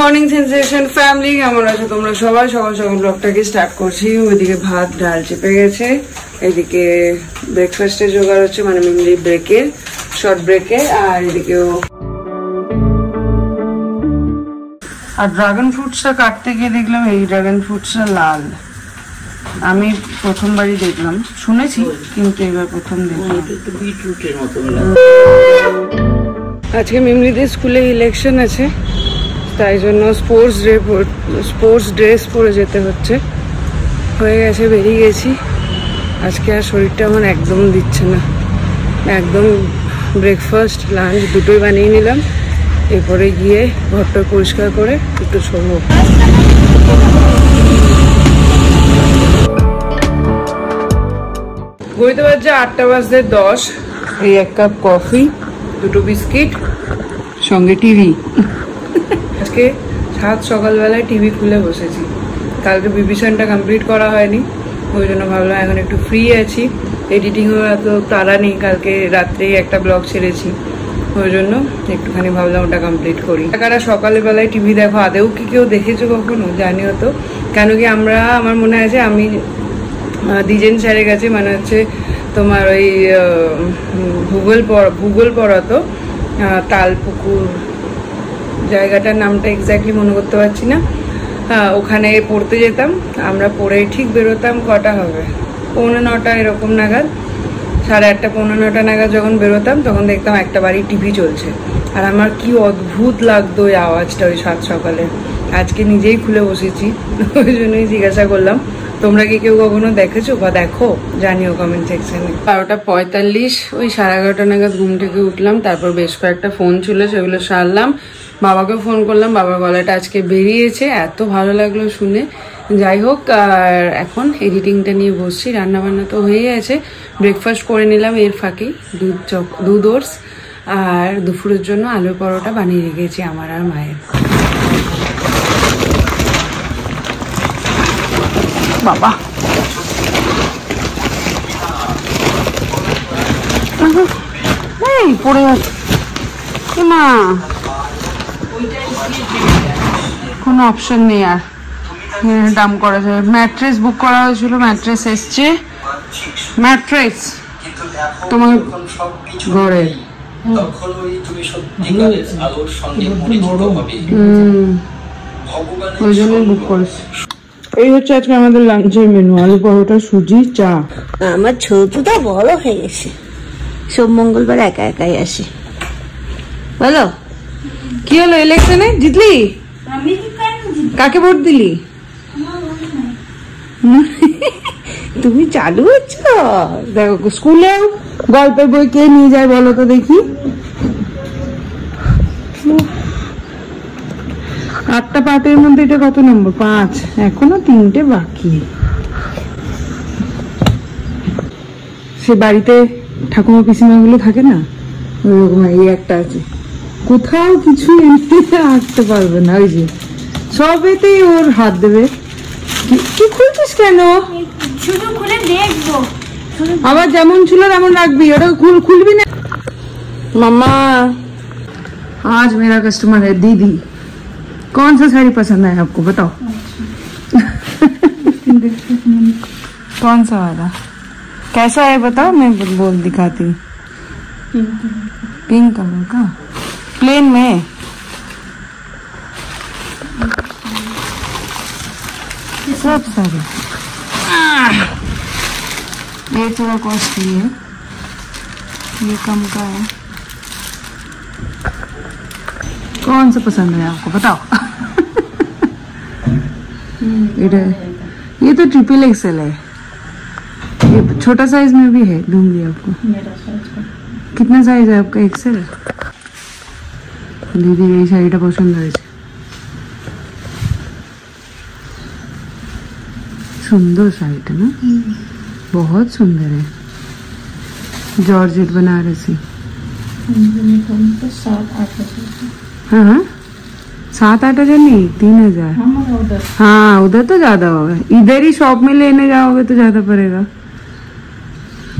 Morning sensation family, কেমন আছো তোমরা সবাই? সকাল সকাল ব্লগটাকে স্টার্ট করছি। ওইদিকে ভাত ডাল চেপে গেছে, এদিকে ব্রেকফাস্টের জোগাড় হচ্ছে, মানে মিমলি ব্রেকের শর্ট ব্রেকে। আর এদিকেও আর ড্রাগন ফ্রুটসটা কাটতে গিয়ে দেখলাম এই ড্রাগন ফ্রুটসটা লাল। আমি প্রথমবারই দেখলাম, শুনেছি কিন্তু এবার প্রথম দেখলাম। বিটরুটের মতো। আজকে মিমলিদের স্কুলে ইলেকশন আছে, তাই জন্য স্পোর্টস ড্রেস পরে যেতে হচ্ছে। হয়ে গেছে, বেরিয়ে গেছি। আজকে আর শরীরটা আমার একদম দিচ্ছে না, একদম ব্রেকফাস্ট লাঞ্চ দুটোই বানিয়ে নিলাম। এরপরে গিয়ে ঘরটা পরিষ্কার করে একটু শোবো। ঘড়িতে বাজছে 8:10। এই এক কাপ কফি, দুটো বিস্কিট, সঙ্গে টিভি। আজকে সকালবেলায় টিভি খুলে বসেছি। কালকে বিভীষণটা কমপ্লিট করা হয়নি, ওই জন্য ভাবলাম এখন একটু ফ্রি আছি, এডিটিংও এত তাড়া নেই। কালকে রাত্রেই একটা ব্লগ ছেড়েছি, ওই জন্য একটুখানি ভাবলাম ওটা কমপ্লিট করি। কারা সকালে বেলায় টিভি দেখো, আদেও কি কেউ দেখেছো কখনো? জানিও তো। কেন কি আমার মনে আছে আমি দ্বিজেন স্যারের কাছে, মানে হচ্ছে তোমার ওই ভূগোল পড়াতো, তালপুকুর জায়গাটার নামটা এক্স্যাক্টলি মনে করতে পারছি না। ওখানে পড়তে যেতাম আমরা, পড়ে ঠিক বেরোতাম কটা হবে, 8:45 এরকম নাগাদ, 8:30 8:45 নাগাদ যখন বেরোতাম তখন দেখতাম একটা বাড়ি টিভি চলছে। আর আমার কি অদ্ভুত লাগতো ওই আওয়াজটা ওই সকালে। আজকে নিজেই খুলে বসেছি, ওই জন্যই জিজ্ঞাসা করলাম তোমরা কি কেউ কখনো দেখেছো বা দেখো, জানিও কমেন্ট সেকশনে। 12:45, ওই 11:30 নাগাদ ঘুম থেকে উঠলাম। তারপর বেশ কয়েকটা ফোন ছিল, সেগুলো সারলাম। বাবাকে ফোন করলাম, বাবার গলাটা আজকে বেরিয়েছে, এত ভালো লাগলো শুনে। যাই হোক, আর এখন এডিটিংটা নিয়ে বসছি। রান্নাবান্না তো হয়ে গেছে, ব্রেকফাস্ট করে নিলাম এর ফাঁকেই, দুধ ওটস। আর দুপুরের জন্য আলুর পরোটা বানিয়ে রেখেছি আমার আর মায়ের। বাবা এই পড়ে যাচ্ছে মা, কোনো অপশন নেই আর। দাম করা যাবে। ম্যাট্রেস বুক করা হয়েছিল, ম্যাট্রেস এসছে। ম্যাট্রেস তোমার ঘরের ওই জন্য বুক করেছি। এই হচ্ছে আজকে আমাদের লাঞ্চের মেনু, আলু পরোটা, সুজি, চা। আমার ছোটটা বড় হয়ে গেছে, সব মঙ্গলবার একা একাই আসে। বলো কি হলো, ইলেকশনে জিতলি? কাকে ভোট দিলি? তুমি চালু হচ্ছ। দেখো স্কুলেও গল্পের বই কে নিয়ে যায় বলো তো দেখি? 8টা পার্টের মধ্যে এটা কত নম্বর? 5। এখনো 3টে বাকি। সে বাড়িতে ঠাকুমা পিসিমা গুলো থাকে না, ওইরকম এই একটা আছে, কোথাও কিছু আঁকতে পারবে না। ওই যে সবেতেই ওর হাত দেবে। কি খুলছিস কেন? শুধু খুলে দেখবো। আবার যেমন ছিল তেমন রাখবি, ওটা খুলবি না। मामा आज मेरा कस्टमर है दीदी, कौन सा साड़ी पसंद है आपको बताओ? कौन सा वाला कैसा है बताओ, मैं बोल दिखाती हूँ। पिंक कलर का प्लेन में। सब सारे ये थोड़ा कॉस्टली है, ये कम का है। कौन सा पसंद है आपको बताओ? ये तो XXL है, ये छोटा साइज में भी है, दूंगी आपको। कितना साइज है आपका? XL। दीदी ये শাড়িটা পছন্দ হয়েছে, सुंदर শাড়িটা না? बहुत सुंदर है, जॉर्जेट बनारसी। हाँ हाँ 7-8 हजार नहीं, 3,000। हाँ उधर तो ज्यादा होगा, इधर ही शॉप में लेने जाओगे तो ज्यादा पड़ेगा।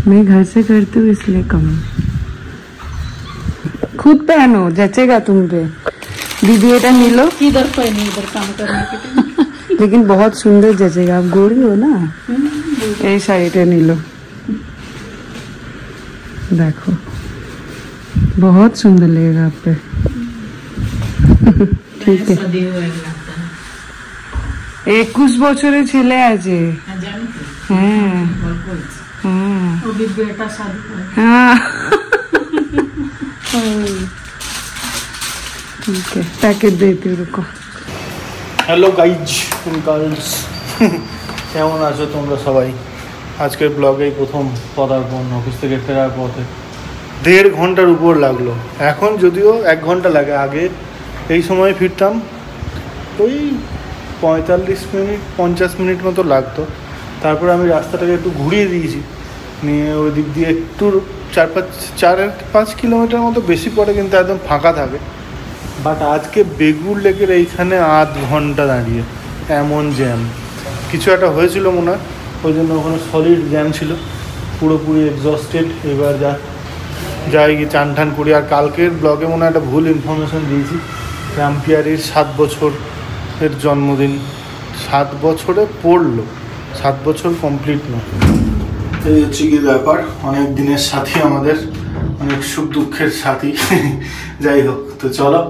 मैं घर से करती हूँ इसलिए कम। खुद पहनो, जचेगा तुम पे। दीदी এটা নিল इधर कोई नहीं, इधर काम करने के लिए। लेकिन बहुत सुंदर जचेगा, आप गोरी हो ना। এই শাড়িটা নিল, देखो बहुत सुंदर लगेगा आप पे। ঠিক আছে, 21 বছরের ছেলে আছে। হ্যাঁ হ্যাঁ बेटा शादी हाँ ठीक है, पैकेट देती हूँ, रुको। হ্যালো গাইজ এন্ড গার্লস, কেমন আছো তোমরা সবাই? আজকের ব্লগেই প্রথম পদার্পণ, অফিস থেকে ফেরার পথে 1.5 ঘন্টার উপর লাগলো। এখন যদিও 1 ঘন্টা লাগে, আগে এই সময় ফিরতাম ওই 45 মিনিট 50 মিনিট মতো লাগতো। তারপরে আমি রাস্তাটাকে একটু ঘুরিয়ে দিয়েছি, নিয়ে ওই দিক দিয়ে একটু 4-5 কিলোমিটার মতো বেশি পড়ে, কিন্তু একদম ফাঁকা থাকে। বাট আজকে বেগুর লেকের এইখানে 8 ঘন্টা দাঁড়িয়ে, এমন জ্যাম। কিছু একটা হয়েছিল মনে হয়, ওই জন্য ওখানে সলিড জ্যাম ছিল, পুরোপুরি এক্সস্টেড। এবার যাই গিয়ে চান টান করি। আর কালকের ব্লগে মনে হয় একটা ভুল ইনফরমেশন দিয়েছি, রামপিয়ারির 7 বছরের জন্মদিন। 7 বছরে পড়লো, 7 বছর কমপ্লিট না। এই হচ্ছে কি ব্যাপার, অনেক দিনের সাথী আমাদের, অনেক সুখ দুঃখের সাথী। যাই হোক, তো চলো।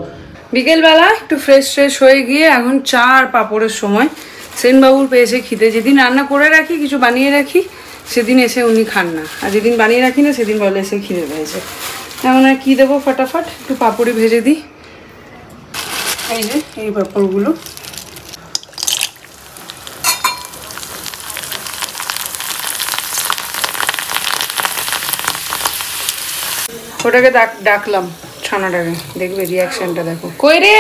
বিকেলবেলা একটু ফ্রেশ হয়ে গিয়ে এখন চা আর পাঁপড়ের সময়। সেনবাবুর পেয়েছে খিদে। যেদিন রান্না করে রাখি, কিছু বানিয়ে রাখি, সেদিন এসে উনি খান না, আর যেদিন বানিয়ে রাখি না সেদিন বলে এসে খিদে পেয়েছে। এমন আর কী দেবো, ফটাফট একটু পাঁপড়ই ভেজে দিই। এই যে এই পাঁপড়গুলো, ওটাকে ডাকলাম, ছানাটাকে, দেখবে রিয়াকশনটা দেখো। কই রে,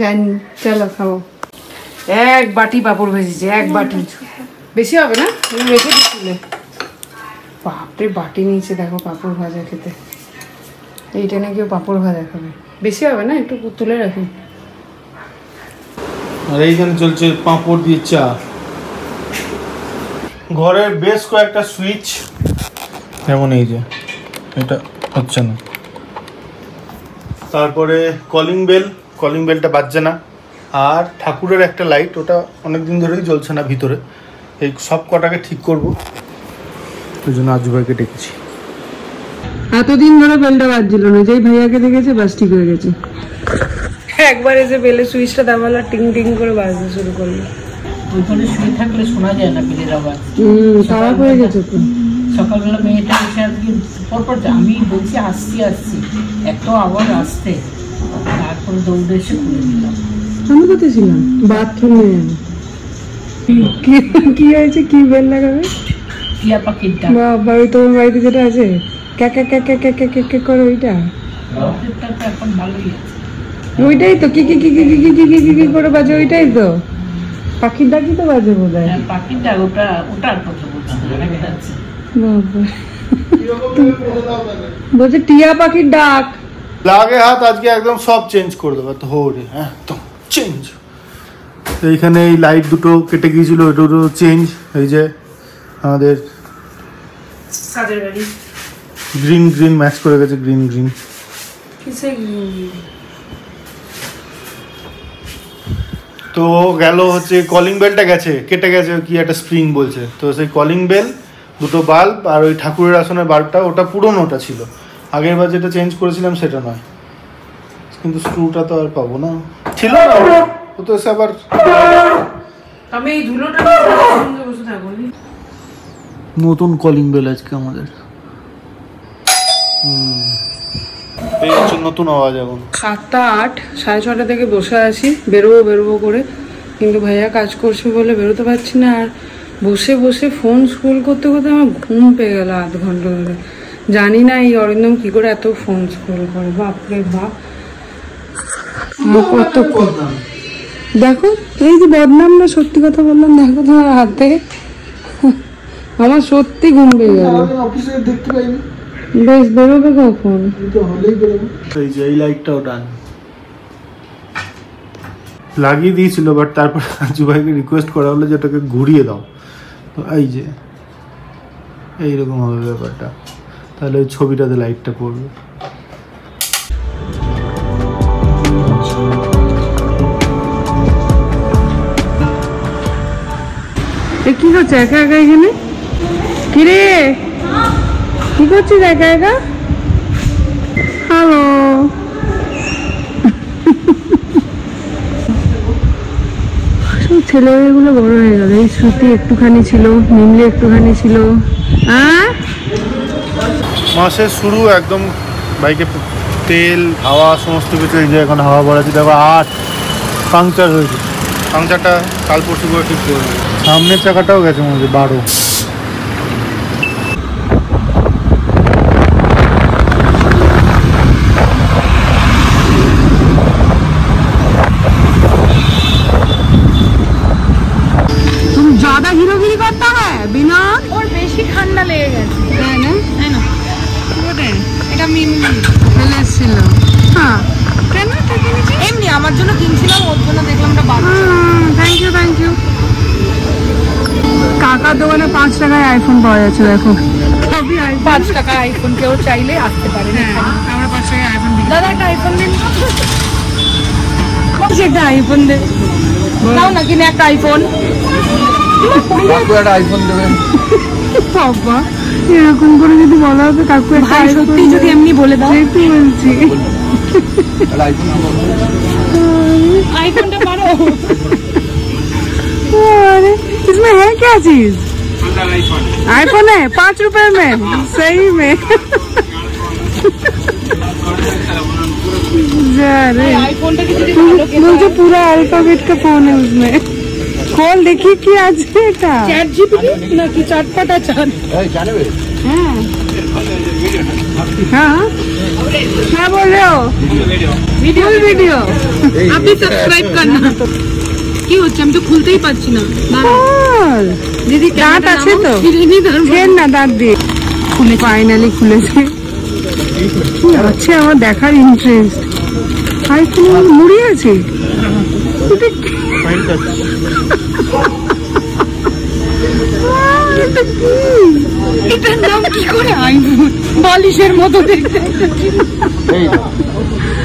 জানি। চলো খাবো। 1 বাটি পাঁপড় ভেজেছে, 1 বাটি। বেশি হবে না, তুমি বেশি দিচ্ছিলে। বাপরে, বাটি নিয়েছে দেখো পাঁপড় ভাজা খেতে। এইটা নাকি পাঁপড় ভাজা খাবে, বেশি হবে না, একটু তুলে রাখুন। আর এইখানে চলছে পাঁপড় দিয়ে চা। ঘরের বেশ কয়েকটা সুইচ, যেমন এই যে এটা হচ্ছে না, তারপরে কলিং বেলটা বাজছে না, আর ঠাকুরের একটা লাইট, ওটা অনেক দিন ধরেই জ্বলছে না ভিতরে। এই সব কটাকে ঠিক করবো, ওই জন্য আজু ভাইকে ডেকেছি। এতদিন ধরে বেলটা বাজছিল না, যেই ভাইয়াকে দেখেছে বাস ঠিক হয়ে গেছে। একবার এসে বেলে সুইচটা দাবালা, টিং টিং করে বাজতে শুরু করলো। ওইখানে শুয়ে থাকলে শোনা যায় না বেলের আওয়াজ। খারাপ হয়ে গেছে তো। সকালবেলা মেয়েটা এসে আজকে পরপর আমি বলছি আসছি, এত আওয়াজ আসতে, তারপরে দৌড়ে এসে খুলে দিলাম। আমি কোথায় ছিলাম? বাথরুমে। কি হয়েছে, কি বেল লাগাবে? টিয়া পাখির ডাক। বাবা, ওই তোমার বাড়িতে যেটা আছে ক্যাকা ক্যাকা ক্যাকা ক্যাকা করে, ওইটা? এখন ভালোই আছে। ওইটাই তো, কি কি কি কি কি কি কি কি কি করে বাজে, ওইটাই তো পাখির ডাকই তো বাজে বোধ হয়। পাখির ডাক, ওটার কথা বলছি। বলছে টিয়া পাখির ডাক। লাগে হাত, আজকে একদম সব চেঞ্জ করে দেবো, তো হরে একদম চেঞ্জ। এইখানে এই লাইট দুটো কেটে গিয়েছিল, ওই দুটো চেঞ্জ। এই যে আমাদের কাজের গাড়ি গ্রিন ম্যাচ করে গেছে, গ্রিন। তো গেল হচ্ছে কলিং বেলটা গেছে, কেটে গেছে, কি একটা স্প্রিং বলছে। তো সেই কলিং বেল, দুটো বাল্ব, আর ওই ঠাকুরের আসনের বাল্বটা, ওটা পুরোনোটা ছিল। আগের বার যেটা চেঞ্জ করেছিলাম সেটা নয়, কিন্তু স্ক্রুটা তো আর পাবো না, ছিল না ও তো এসে আবার। আমি এই ধুলোটা বসে থাকবো। নতুন কলিং বেল আজকে আমাদের, এই হচ্ছে নতুন আওয়াজ। এখন 7টা 8, 6:30 থেকে বসে আছি, বেরোবো করে, কিন্তু ভাইয়া কাজ করছে বলে বেরোতে পারছি না। আর বসে বসে ফোন স্ক্রোল করতে করতে আমার ঘুম পেয়ে গেল 8 ঘন্টা ধরে। জানি না এই অরিন্দম কি করে এত ফোন স্ক্রোল করে, বাপরে বাপ। দেখো, এই যে বদনাম না, সত্যি কথা বললাম, দেখো তোমার হাত থেকে আমার সত্যি ঘুম পেয়ে গেল। বেশ, বেরোবে কখন? এই যে এই লাইটটাও ডান। লাগিয়ে দিয়েছিল, বাট তারপর রাজু ভাইকে রিকোয়েস্ট করা হলো যে ওটাকে ঘুরিয়ে দাও। তো এই যে এইরকম হবে ব্যাপারটা, তাহলে ওই ছবিটাতে লাইটটা পড়বে। কি করছে একা একা এখানে? কিরে কি করছিস একা একা? হ্যালো, ছেলেগুলো বড় হয়ে গেল। এই শ্রুতি একটুখানি ছিল, নিমলি একটুখানি ছিল। মাসের শুরু একদম, বাইকে তেল হাওয়া সমস্ত কিছু। এই যে এখন হাওয়া বাড়াচ্ছি, দেখো 8 পাংচার হয়েছে। পাংচারটা কাল পরশু করে ঠিক করবে। সামনের চাকাটাও গেছে মনে হচ্ছে 12। ज्यादा हीरोगिरी करता है बिना और বেশি ঠান্ডা লেগে গেছে, তাই না? তাই না? ওরে এটা মিমলি ফেলেছিল। হ্যাঁ, কেন তুই কিনেছিস? এমনি আমার জন্য কিনছিলাম, ওর জন্য দেখলাম এটা বাচ্চা। Thank you thank you. কাকার দোকানে 5 টাকায় আইফোন পাওয়া যাচ্ছে, দেখো। 5 টাকা আইফোন কেউ চাইলে আসতে পারে। আমরা 5 টাকায় আইফোন দিই। দাদা একটা আইফোন দিন। একটা আইফোন দে দাও না, কিনে একটা আইফোন। আইফোন দেবে বাবা, এরকম করে যদি বলা হতো কাকু ভাই, সত্যি যদি এমনি বলে দাও। একটু বলছি आईफोन पारो। अरे इसमें है क्या चीज? आईफोन है 5 रुपए में, सही में। मुझे पूरा अल्फाबेट का फोन है उसमें। खोल देखिए कि आज चैट जीपीटी ना कि चटपटा चाट। हाँ क्या बोल रहे हो? वीडियो आप भी सब्सक्राइब करना। কি হচ্ছে আমি তো খুলতেই পারছি না। দিদি দাঁত আছে তো, ফের না দাঁত দিয়ে খুলে। ফাইনালি খুলেছে। কি আছে আমার দেখার ইন্টারেস্ট। আইফোন মুড়ি আছে। এটার নাম কি করে আইফোন? বালিশের মতো দেখতে,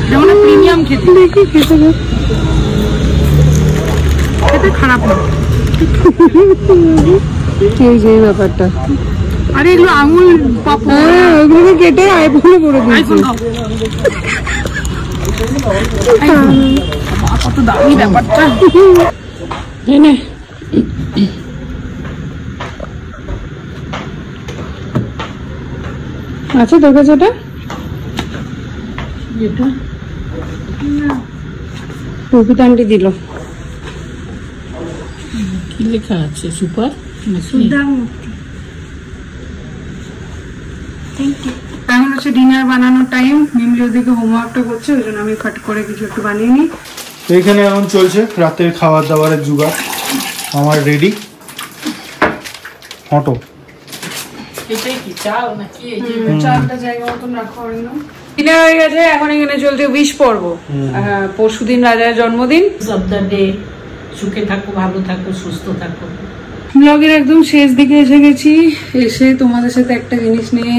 যেমন প্রিমিয়াম খেতে। দেখি খেতে খেতে খারাপ না। এই যে ব্যাপারটা, আরে এগুলো আঙুল পাপড়, ওগুলোকে কেটে আইফোনে পরে দিয়েছি। কত দামি ব্যাপারটা। এনে আচ্ছা তোর কাছে ওটা প্রকৃত আন্টি দিল। কি লেখা আছে? সুপার এখন হচ্ছে ডিনার বানানোর টাইম। মিমলি ওদিকে হোমওয়ার্কটা করছে, ওই জন্য আমি ফট করে কিছু একটু বানিয়ে নিই। এইখানে এখন চলছে রাতের খাবার দাবারের জোগাড়। আমার রেডি ফটো। এটাই কি চাল নাকি? চালটা জায়গা মতন রাখো। ডিনার হয়ে গেছে, এখন এখানে চলছে উইশ পর্ব। পরশুদিন রাজার জন্মদিন। সুখে থাকো, ভালো থাকো, সুস্থ থাকো। ব্লগের একদম শেষ দিকে এসে গেছি। এসে তোমাদের সাথে একটা জিনিস নিয়ে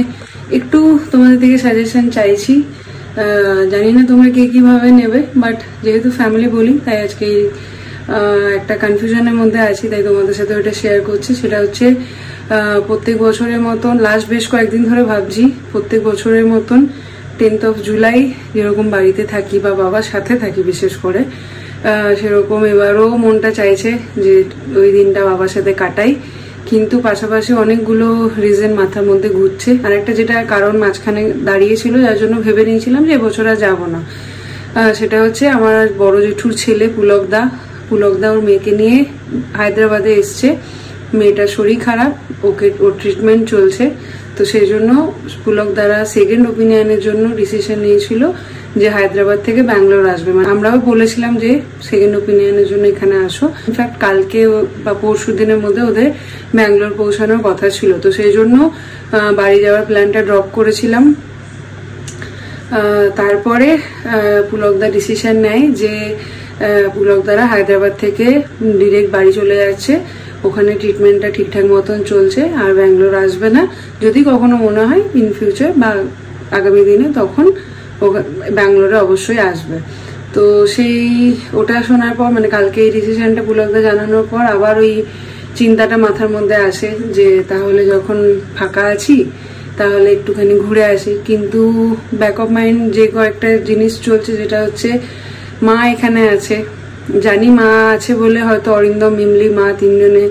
একটু তোমাদের থেকে সাজেশন চাইছি। জানি না তোমরা কে কিভাবে নেবে, বাট যেহেতু ফ্যামিলি বলি তাই আজকে একটা কনফিউশনের মধ্যে আছি, তাই তোমাদের সাথে ওটা শেয়ার করছি। সেটা হচ্ছে প্রত্যেক বছরের মতন, লাস্ট বেশ কয়েকদিন ধরে ভাবছি, প্রত্যেক বছরের মতন 10th of জুলাই যেরকম বাড়িতে থাকি বা বাবার সাথে থাকি বিশেষ করে, সেরকম এবারও মনটা চাইছে যে ওই দিনটা বাবার সাথে কাটাই। কিন্তু পাশাপাশি অনেকগুলো রিজন মাথার মধ্যে ঘুরছে। আর একটা যেটা কারণ মাঝখানে দাঁড়িয়েছিল, যার জন্য ভেবে নিয়েছিলাম যে এবছর আর যাবো না, সেটা হচ্ছে আমার বড় জেঠুর ছেলে পুলকদা ওর মেয়েকে নিয়ে হায়দ্রাবাদে এসছে। মেয়েটার শরীর খারাপ, ওর ট্রিটমেন্ট চলছে। তো সেই জন্য পুলকদারা সেকেন্ড ওপিনিয়নের জন্য ডিসিশন নিয়েছিল যে হায়দ্রাবাদ থেকে ব্যাঙ্গালোর আসবে। মানে আমরাও বলেছিলাম যে সেকেন্ড ওপিনিয়নের জন্য এখানে আসো। ইনফ্যাক্ট কালকে বা পরশু দিনের মধ্যে ওদের ব্যাঙ্গালোর পৌঁছানোর কথা ছিল। তো সেই জন্য বাড়ি যাওয়ার প্ল্যানটা ড্রপ করেছিলাম। তারপরে পুলকদা ডিসিশন নেয় যে পুলক দ্বারা হায়দ্রাবাদ থেকে ডিরেক্ট বাড়ি চলে যাচ্ছে, ওখানে ট্রিটমেন্টটা ঠিকঠাক মতন চলছে, আর ব্যাঙ্গালোর আসবে না। যদি কখনো মনে হয় ইন ফিউচার বা আগামী দিনে তখন ব্যাঙ্গালোরে অবশ্যই আসবে। তো সেই ওটা শোনার পর মানে কালকে এই ডিসিশনটা পুলকদা জানানোর পর আবার ওই চিন্তাটা মাথার মধ্যে আসে যে তাহলে যখন ফাঁকা আছি তাহলে একটুখানি ঘুরে আসি। কিন্তু ব্যাক অফ মাইন্ড যে কয়েকটা জিনিস চলছে, যেটা হচ্ছে মা এখানে আছে, জানি মা আছে বলে হয়তো অরিন্দম, মিমলি, মা তিনজনে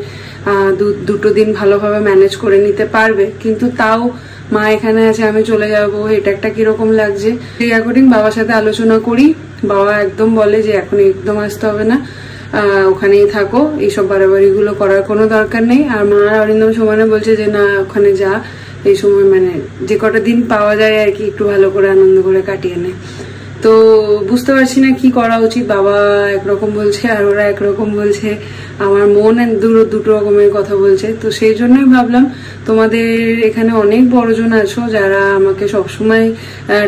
দুটো দিন ভালোভাবে ম্যানেজ করে নিতে পারবে, কিন্তু তাও মা এখানে আছে, আমি চলে যাব, এটা একটা কিরকম লাগছে। সেই অ্যাকর্ডিং বাবার সাথে আলোচনা করি। বাবা একদম বলে যে এখন একদম আসতে হবে না, ওখানেই থাকো, এইসব বাড়াবাড়িগুলো করার কোনো দরকার নেই। আর মা অরিন্দম সমানে বলছে যে না ওখানে যা, এই সময় মানে যে কটা দিন পাওয়া যায় আর কি একটু ভালো করে আনন্দ করে কাটিয়ে নেয়। তো বুঝতে পারছি না কি করা উচিত। বাবা একরকম বলছে আর ওরা একরকম বলছে, আমার মন দুটো রকমের কথা বলছে। তো সেই জন্যই ভাবলাম তোমাদের এখানে অনেক বড়জন আছো যারা আমাকে সবসময়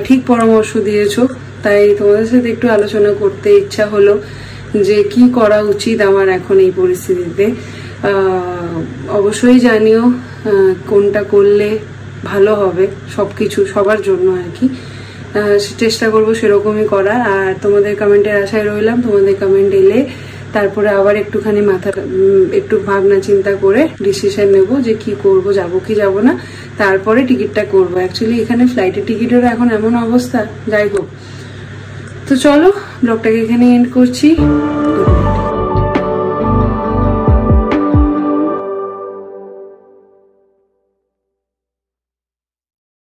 ঠিক পরামর্শ দিয়েছো, তাই তোমাদের সাথে একটু আলোচনা করতে ইচ্ছা হলো যে কি করা উচিত আমার এখন এই পরিস্থিতিতে। অবশ্যই জানিও কোনটা করলে ভালো হবে, সবকিছু সবার জন্য আর কি। চেষ্টা করবো সেরকমই করার। আর তোমাদের কমেন্টের আশায় রইলাম, তোমাদের কমেন্ট এলে তারপরে আবার একটুখানি একটু ভাবনা চিন্তা করে ডিসিশন নেব যে কি করব, যাব কি যাব না, তারপরে টিকিটটা করবো। অ্যাকচুয়ালি এখানে ফ্লাইটের টিকিটের এখন এমন অবস্থা, যাই হোক। তো চলো ব্লগটাকে এখানে এন্ড করছি।